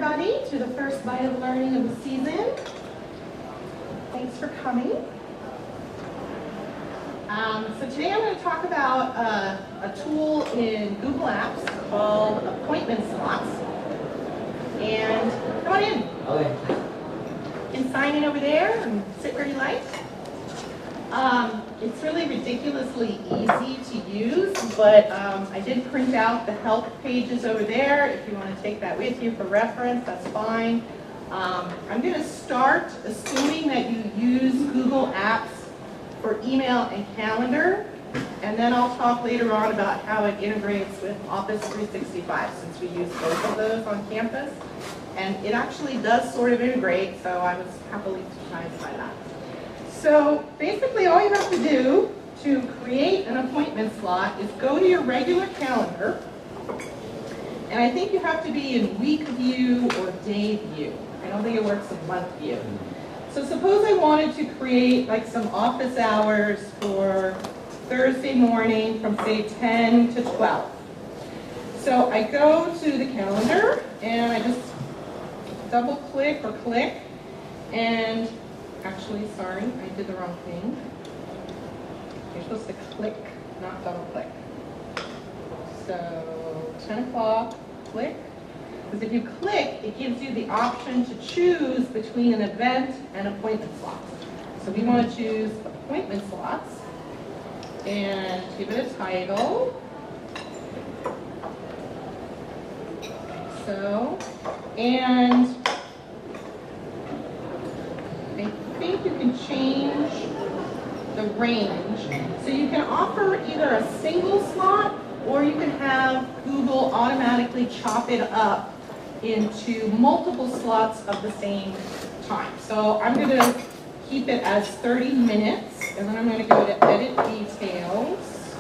everybody, to the first Bite of Learning of the season. Thanks for coming. So today I'm going to talk about a tool in Google Apps called Appointment Slots. And come on in. Okay. You can sign in over there and sit where you like. It's really ridiculously easy to use, but I did print out the help pages over there. If you want to take that with you for reference, that's fine. I'm going to start assuming that you use Google Apps for email and calendar, and then I'll talk later on about how it integrates with Office 365, since we use both of those on campus. And it actually does sort of integrate, so I was happily surprised by that. So basically all you have to do to create an appointment slot is go to your regular calendar, and I think you have to be in week view or day view. I don't think it works in month view. So suppose I wanted to create like some office hours for Thursday morning from say 10 to 12. So I go to the calendar and I just double click or click, and actually, sorry, I did the wrong thing. You're supposed to click, not double click. So 10 o'clock, click. Because if you click, it gives you the option to choose between an event and appointment slots. So we want to choose appointment slots and give it a title. So, and I think you can change the range. So you can offer either a single slot, or you can have Google automatically chop it up into multiple slots of the same time. So I'm going to keep it as 30 minutes, and then I'm going to go to edit details,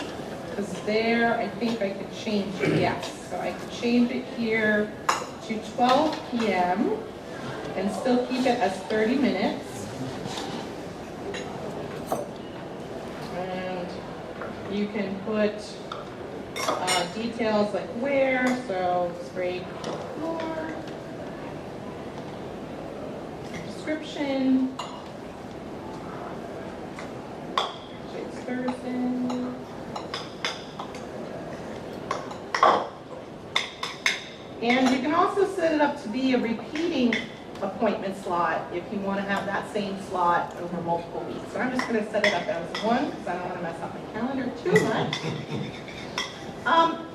because there I think I could change it, yes. So I could change it here to 12 p.m. and still keep it as 30 minutes. And you can put details like where, so scrape floor, description, shades Thursday. And you can also set it up to be a repeating appointment slot if you want to have that same slot over multiple weeks. So I'm just going to set it up as one because I don't want to mess up my calendar too much.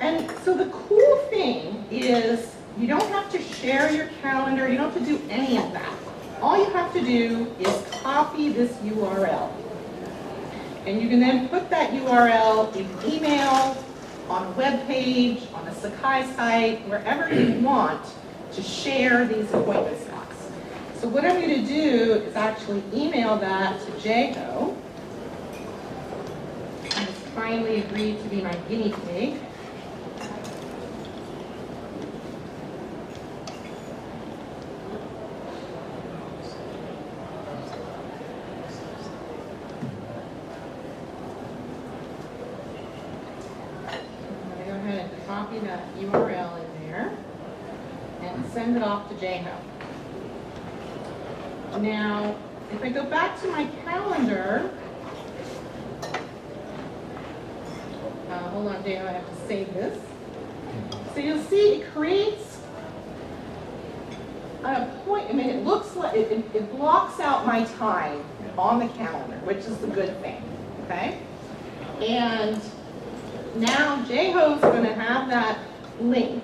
And so the cool thing is you don't have to share your calendar. You don't have to do any of that. All you have to do is copy this URL. And you can then put that URL in email, on a web page, on a Sakai site, wherever you want to share these appointment slots. So what I'm going to do is actually email that to Jeho. And he's kindly agreed to be my guinea pig. Copy that URL in there and send it off to Jeho. Now, if I go back to my calendar, hold on, Jeho, I have to save this. So you'll see it creates an appointment. I mean, it looks like it blocks out my time on the calendar, which is the good thing. Okay, and now Jeho's going to have that link.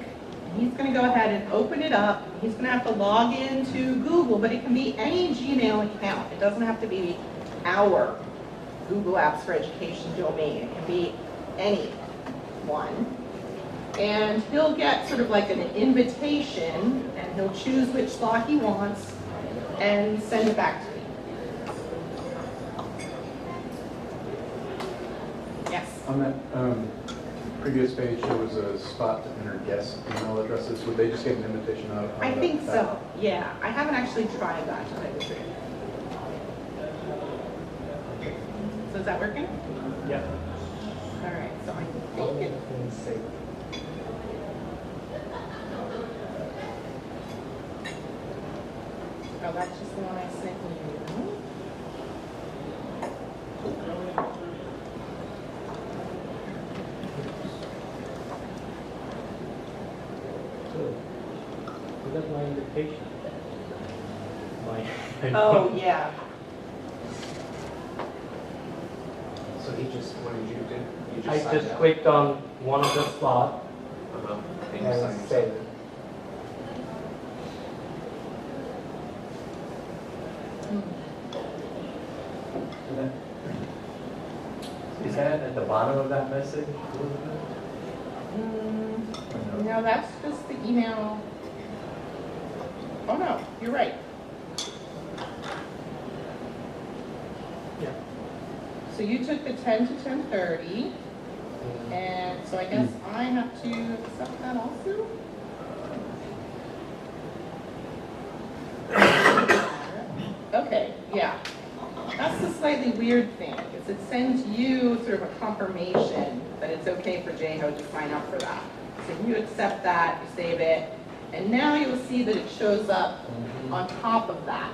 He's going to go ahead and open it up. He's going to have to log into Google, but it can be any Gmail account. It doesn't have to be our Google Apps for Education domain. It can be any one. And he'll get sort of like an invitation, and he'll choose which slot he wants and send it back to me. Yes? On that previous page, there was a spot to enter guest email addresses. Would they just get an invitation out? I think so, yeah. I haven't actually tried that, to tell you the truth. So is that working? Yeah. All right, so I think it... Oh, that's just the one I sent you. You got my invitation. Oh, yeah. So he just, what did you do? You I signed just out? clicked on one of the slots Uh-huh. And you and signed saved yourself. it. Is that at the bottom of that message? No, that's just the email. Oh, no, you're right. Yeah. So you took the 10 to 10:30, and so I guess I have to accept that also? Okay, yeah. That's the slightly weird thing, is it sends you sort of a confirmation that it's okay for JHO to sign up for that. So you accept that, you save it, and now you'll see that it shows up on top of that.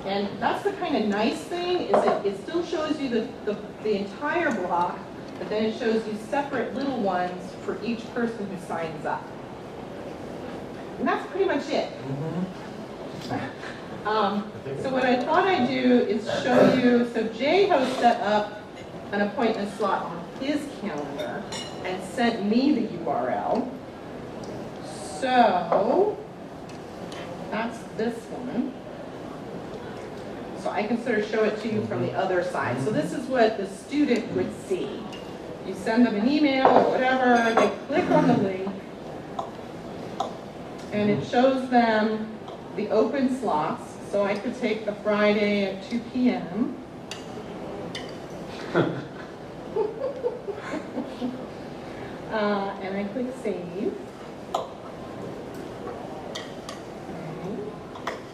And that's the kind of nice thing, is it still shows you the entire block, but then it shows you separate little ones for each person who signs up. And that's pretty much it. So what I thought I'd do is show you, so JHO set up an appointment slot on his calendar and sent me the URL. So that's this one. So I can sort of show it to you from the other side. So this is what the student would see. You send them an email or whatever, they click on the link, and it shows them the open slots. So I could take the Friday at 2 p.m. And I click save.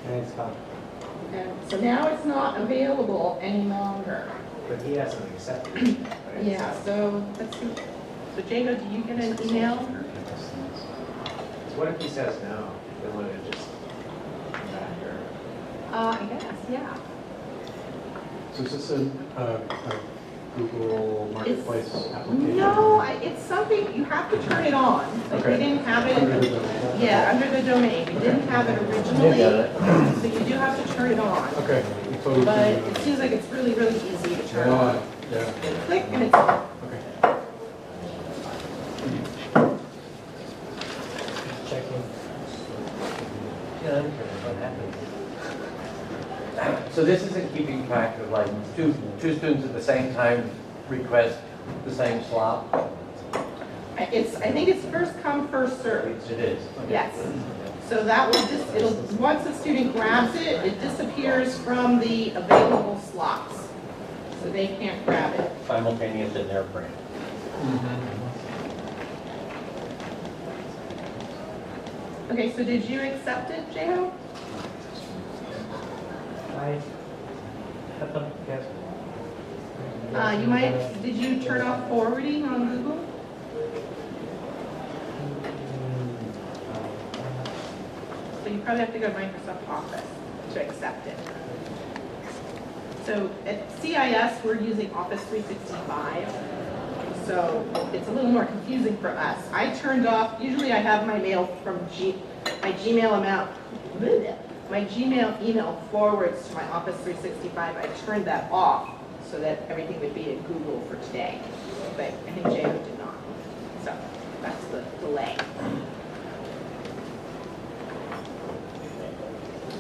And it's gone. And so now it's not available any longer. But he hasn't accepted it. Right? Yeah, so let's see. So Jago, do you get an email? So what if he says no? Then would it just come back or? I guess, yeah. So is this a Google Marketplace application? No, it's something, you have to turn it on. Like we Okay. didn't have it. Under the domain. Yeah, under the domain. We didn't have it originally. So you do have to turn it on. Okay. You totally But can do it that. seems like it's really, really easy to turn on. Yeah. You click and it's on. Okay. Checking. Yeah, what happened? So this isn't keeping track of like two students at the same time request the same slot? I think it's first come, first served. It is. Yes. So that will just, once the student grabs it, it disappears from the available slots. So they can't grab it. Simultaneous in their brain. Okay, so did you accept it, Jeho? I haven't guessed. You might, did you turn off forwarding on Google? So you probably have to go to Microsoft Office to accept it. So at CIS, we're using Office 365. So it's a little more confusing for us. I turned off, usually I have my mail from my Gmail amount, my Gmail email forwards to my Office 365. I turned that off so that everything would be in Google for today. But I think J.O. did not. So that's the delay.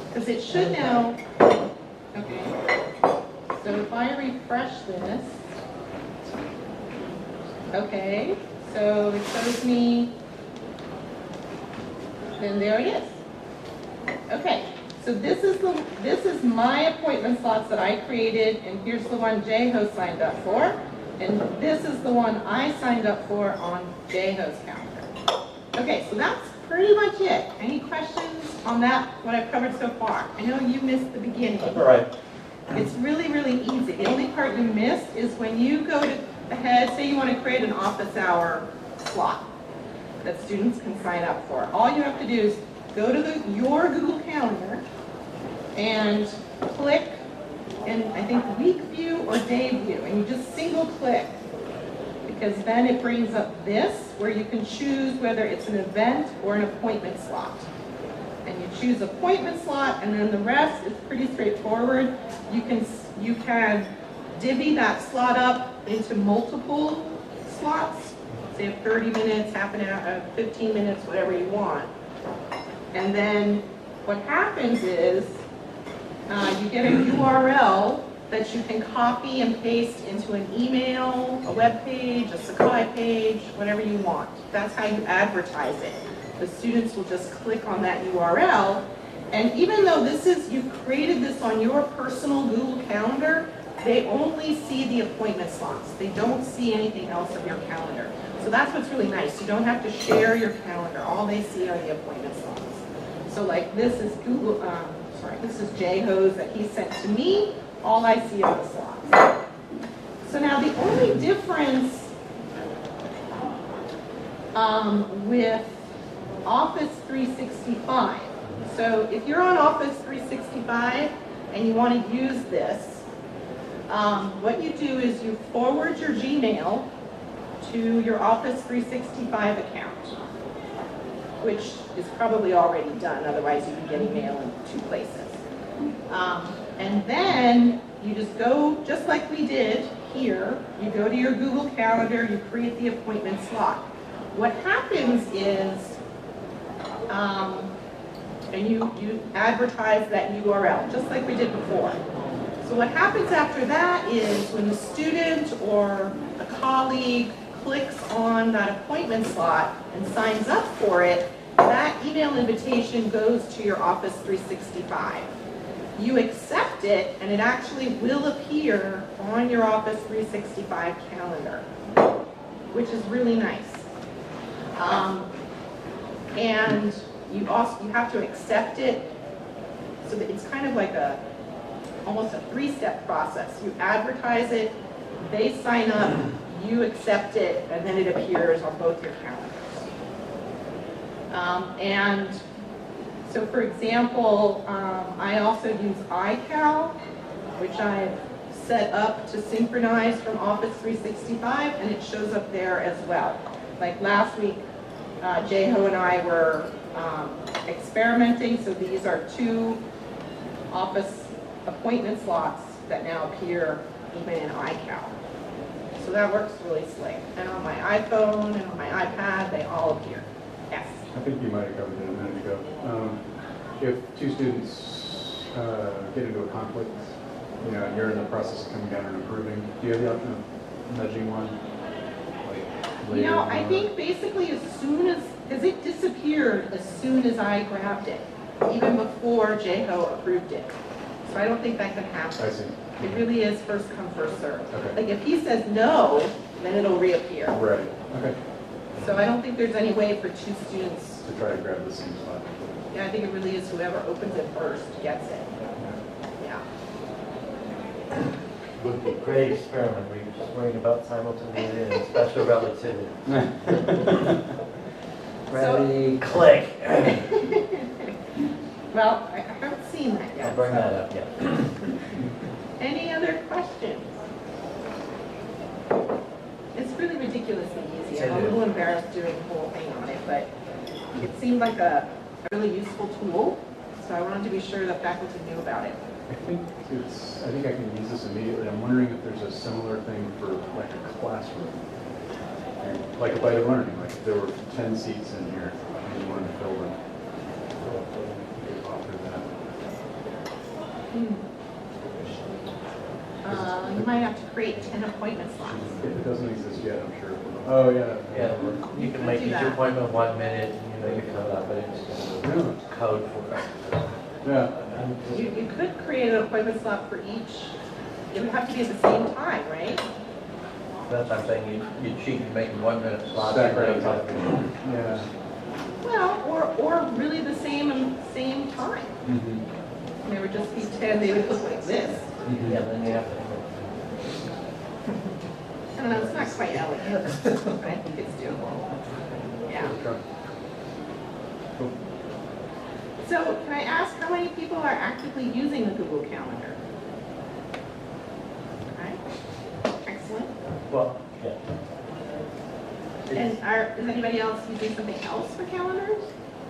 Because it should now, okay. So if I refresh this, okay, so it shows me, then there it is. Okay, so this is my appointment slots that I created, and here's the one Jeho signed up for, and this is the one I signed up for on Jeho's calendar. Okay, so that's pretty much it. Any questions on that, what I've covered so far? I know you missed the beginning. That's all right. It's really, really easy. The only part you missed is when you go to ahead, say you want to create an office hour slot that students can sign up for. All you have to do is go to your Google Calendar, and click, and I think week view or day view, and you just single click, because then it brings up this, where you can choose whether it's an event or an appointment slot. And you choose appointment slot, and then the rest is pretty straightforward. You can divvy that slot up into multiple slots. Say 30 minutes, half an hour, 15 minutes, whatever you want. And then what happens is you get a URL that you can copy and paste into an email, a web page, a Sakai page, whatever you want. That's how you advertise it. The students will just click on that URL, and even though you created this on your personal Google Calendar, they only see the appointment slots. They don't see anything else of your calendar. So that's what's really nice. You don't have to share your calendar. All they see are the appointment slots. So like this is this is J-Hose that he sent to me. All I see are the slots. So now the only difference with Office 365. So if you're on Office 365 and you want to use this, what you do is you forward your Gmail to your Office 365 account, which is probably already done, otherwise you'd be getting mail in 2 places. And then you just go, just like we did here, you go to your Google Calendar, you create the appointment slot. What happens is, and you advertise that URL, just like we did before. So what happens after that is when the student or a colleague clicks on that appointment slot and signs up for it, that email invitation goes to your Office 365. You accept it, and it actually will appear on your Office 365 calendar, which is really nice. And you have to accept it, so that it's kind of like almost a 3-step process. You advertise it, they sign up, you accept it, and then it appears on both your calendars. And so for example, I also use iCal, which I've set up to synchronize from Office 365, and it shows up there as well. Like last week, J-Ho and I were experimenting, so these are 2 Office appointment slots that now appear even in iCal. So that works really slick. And on my iPhone and on my iPad, they all appear. Yes? I think you might have covered it a minute ago. If 2 students get into a conflict, and you're in the process of coming down and approving, do you have the option of nudging one? Like later I think basically as soon as, because it disappeared as soon as I grabbed it, even before J-Ho approved it. So I don't think that can happen. I see. It really is first come, first served. Okay. Like if he says no, then it'll reappear. Right. Okay. So I don't think there's any way for 2 students. To try to grab the same spot. Yeah, I think it really is whoever opens it first gets it. Yeah. Would be a great experiment where you're just worrying about simultaneity and special relativity. Ready, click. Well, I haven't seen that yet. I'll bring so. that up, yeah. Any other questions? It's really ridiculously easy. I'm a little embarrassed doing the whole thing on it, but it seemed like a really useful tool, so I wanted to be sure the faculty knew about it. I think I can use this immediately. I'm wondering if there's a similar thing for like a classroom. Like applied learning, like if there were 10 seats in here and you wanted to fill them. You could offer that. You might have to create 10 appointment slots. If it doesn't exist yet, I'm sure. Oh, yeah. Yeah, you can make do each that. appointment 1 minute, you can have that, but it's code for it. Yeah. You could create an appointment slot for each. It would have to be at the same time, right? That's what I'm saying, you cheat, you make 1 minute slots. Stack right on top of it. Yeah. Well, or really the same time. There would just be 10, they would look like this. Yeah, then you have to. I don't know, it's not quite elegant, but I think it's doable. Yeah. Cool. So can I ask how many people are actively using the Google Calendar? Okay, excellent. Well, yeah. And is anybody else using something else for calendars?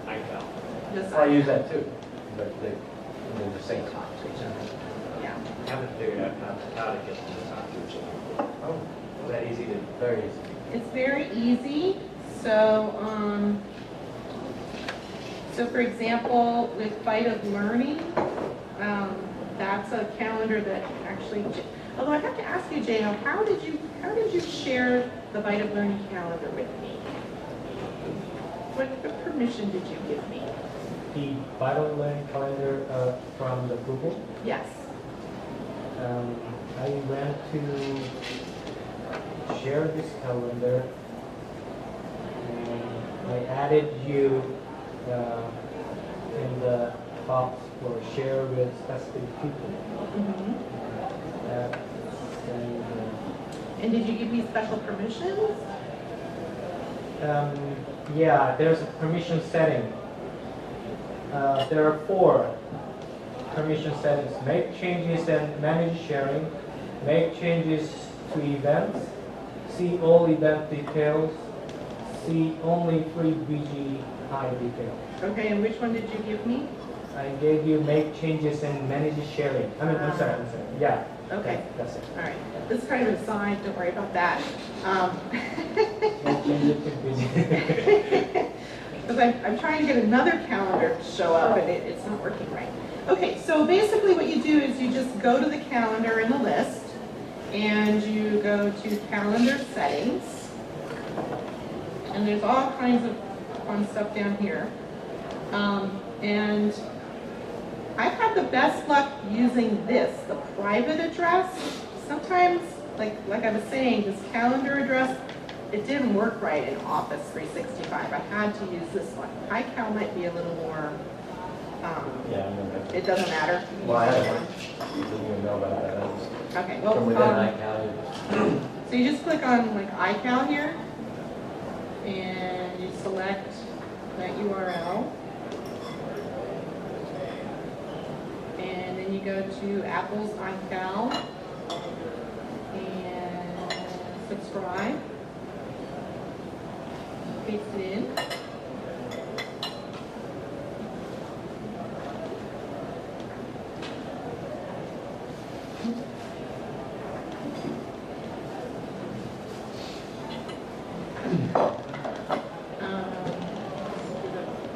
I felt. Just I use that too, but they're the same time. Yeah. I haven't figured out how to get them to talk to each other. Oh, Is that easy to? very easy. It's very easy. So, so for example, with Bite of Learning, that's a calendar that actually, although I have to ask you, J.O., how did you share the Bite of Learning calendar with me? What permission did you give me? The Vital Learning Calendar from the Google. Yes. I went to share this calendar, and I added you in the box for share with specific people. Mhm. And, And did you give me special permissions? yeah, there's a permission setting. There are 4 permission settings. Make changes and manage sharing. Make changes to events. See all event details. See only free BGI details. Okay, and which one did you give me? I gave you make changes and manage sharing. I'm sorry. Yeah. Okay. That's it. All right. This is kind of a side, don't worry about that. Make changes to BGI. Because I'm trying to get another calendar to show up and it's not working right. Okay, so basically what you do is you just go to the calendar in the list and you go to calendar settings. And there's all kinds of fun stuff down here. And I've had the best luck using this, the private address. Sometimes, like I was saying, this calendar address, it didn't work right in Office 365. I had to use this one. iCal might be a little more, Yeah, I remember. it doesn't matter. Well, I didn't even know about that. I was Okay, well, from within iCal. so you just click on like iCal here, and you select that URL. And then you go to Apple's iCal and subscribe. Paste it in.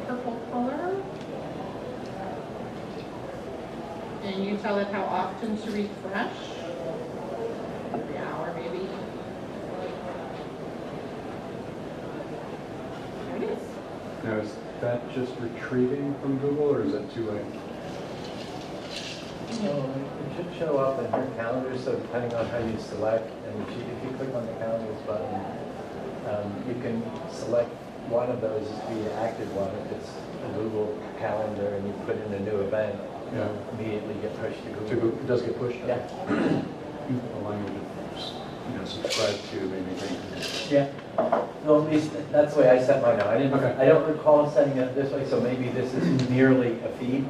Purple color. And you tell it how often to refresh. Every hour maybe. There it is. Now, is that just retrieving from Google, or is it too late? So it should show up in your calendar, so depending on how you select, and if you click on the calendars button, you can select one of those as the active one. If it's a Google Calendar and you put in a new event, Yeah. it'll immediately get pushed to To Google. go, it does get pushed? Yeah. The language of, subscribe to maybe things. Yeah. Well, at least that's the way I set mine now. Okay. I don't recall setting it this way, so maybe this is merely a feed.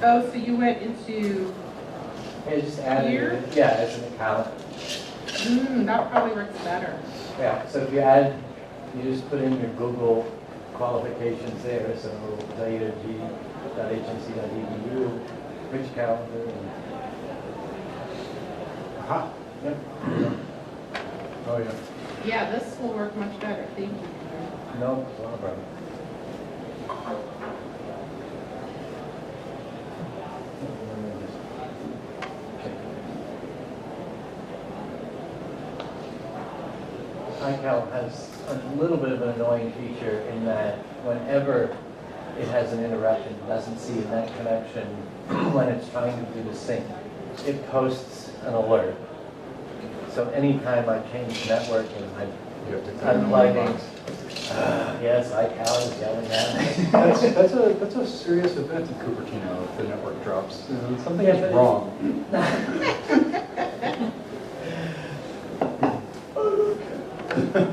Oh, so you went into, I just added Here? it, yeah, as an account. that probably works better. Yeah, so if you add, you just put in your Google qualifications there, so zg.hnc.edu, rich calendar, and, Aha. yep. Oh, yeah. Yeah, this will work much better, thank you. No, it's not a problem. iCal has a little bit of an annoying feature in that whenever it has an interruption, it doesn't see a net connection when it's trying to do the sync, it posts an alert. So anytime I change network and You have to unplugging, yes, iCal is yelling at me. That's a serious event in Cupertino if the network drops. Something Yeah, is but- wrong.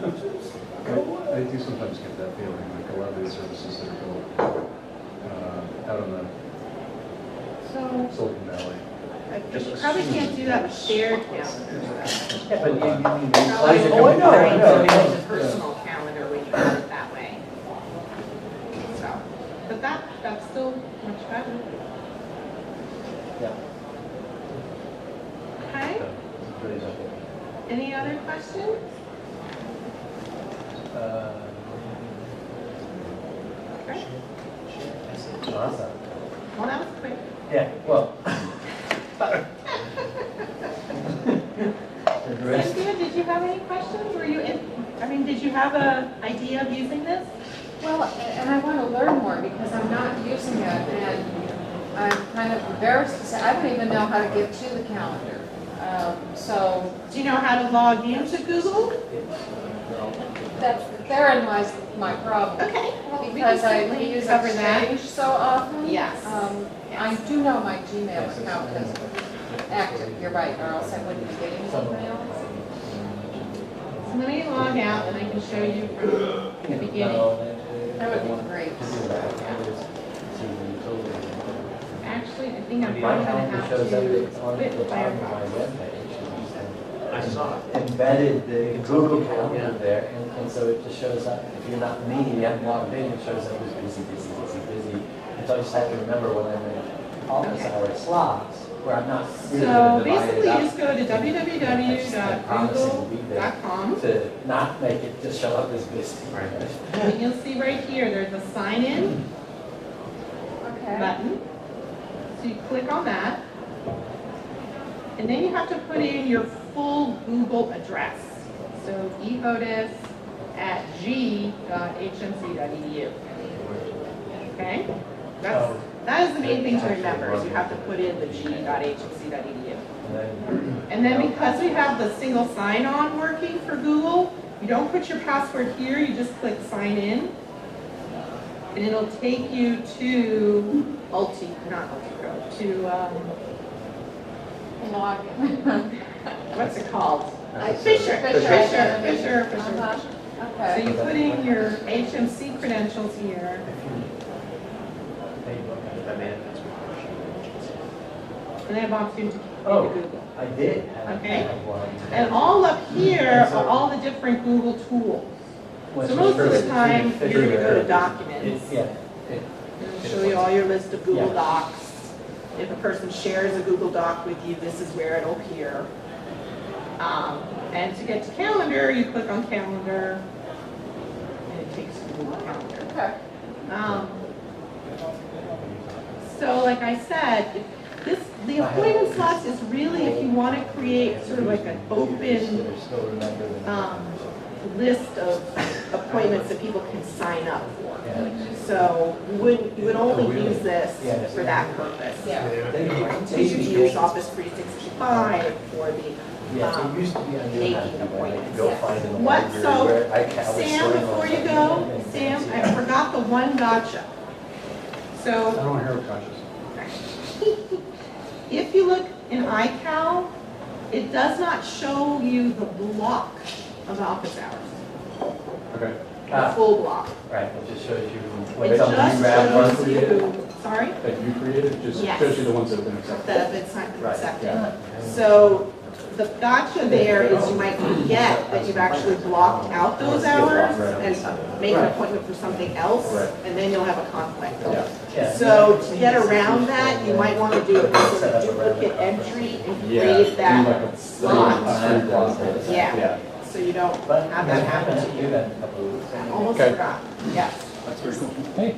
I do sometimes get that feeling, like a lot of these services that are built out on the So, Silicon Valley. you probably can't do that with shared calendars. Yeah, but you Probably close only it. during the personal calendar when you have it that way. So, but that's still much better. Yeah. Okay, Pretty simple. any other questions? Okay. Awesome. Well, that was quick. Yeah, well. But The rest, Cynthia, did you have any questions? Were you did you have an idea of using this? Well, and I want to learn more because I'm not using it and I'm kind of embarrassed to say, I don't even know how to get to the calendar. So Do you know how to log into Google? therein lies my problem. Okay. Because I certainly use cover that. Exchange so often. Yes. I do know my Gmail account is active, you're right, or else I wouldn't be getting emails. So let me log out and I can show you from the beginning. That would be great. Actually, I think I'm My probably gonna calendar have shows up, it's to on the quit top of my Firefox. webpage. I saw it. Embedded the Google Calendar there, and so it just shows up, if you're not me, you haven't logged in, it shows up as busy, busy, busy, busy. And so I just have to remember when I'm in office hour slots, where I'm not really So gonna divide basically, it you up. just go to www.google.com To not make it just show up as busy. and you'll see right here, there's a sign in Okay. button. So you click on that. And then you have to put in your full Google address. So ehodas@g.hmc.edu. Okay? That is the main thing to remember, is you have to put in the g.hmc.edu. And then because we have the single sign-on working for Google, you don't put your password here, you just click sign in. And it'll take you to Login. what's it called? Fisher. Fisher. Uh-huh. So Okay. you put in your HMC credentials here, That manifests and then it bumps you into Oh. Google. I did. Okay. have one. And all up here are all the different Google tools. So most of the time, you're gonna go to documents. Yeah. It'll show you all your list of Google Yeah. Docs. If a person shares a Google Doc with you, this is where it'll appear. And to get to calendar, you click on calendar, and it takes you to Google Calendar. Okay. So like I said, the appointment slots is really if you want to create sort of like an open list of appointments that people can sign up for. So you would only use this for that purpose. Yeah. So you could use Office 365 for the Yeah, it used to be I knew how to do that. appointments. Go find in the What, library so, where I was Sam, sorting before on you go, something. Sam, I forgot the one gotcha. I So don't want to hear what gotchas. if you look in iCal, it does not show you the block of office hours, Okay. the full block. Right, it just shows you It what just somebody grabbed one shows for you. you, sorry, That you created, just Yes. shows you the ones that have been accepted. that have been signed and Right, accepted. yeah. So the gotcha there is you might forget that you've actually blocked out those hours and make an appointment for something else, Right. and then you'll have a conflict. Yeah. So to get around that, you might want to do a sort of duplicate entry and create that slot. Yeah, so you don't But have that happen to you. that in a couple of weeks. I almost Okay. forgot, yes. That's very cool.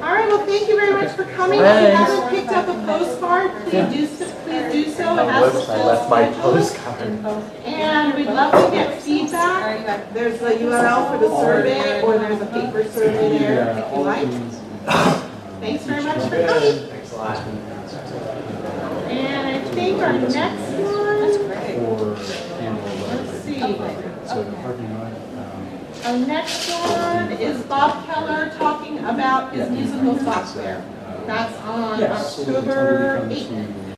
All right, well, thank you very much for coming. If you Thanks. haven't picked up a postcard, please do so. It has the I left my full schedule. postcard. And we'd love to get feedback. There's a URL for the survey, or there's a paper survey there if you like. Thanks very much for coming. Thanks a lot. And I think our next one, For Campbell, let's see. so the parking lot, Our next one is Bob Keller talking about his musical software. That's on yes, so the October utility 8th. comes to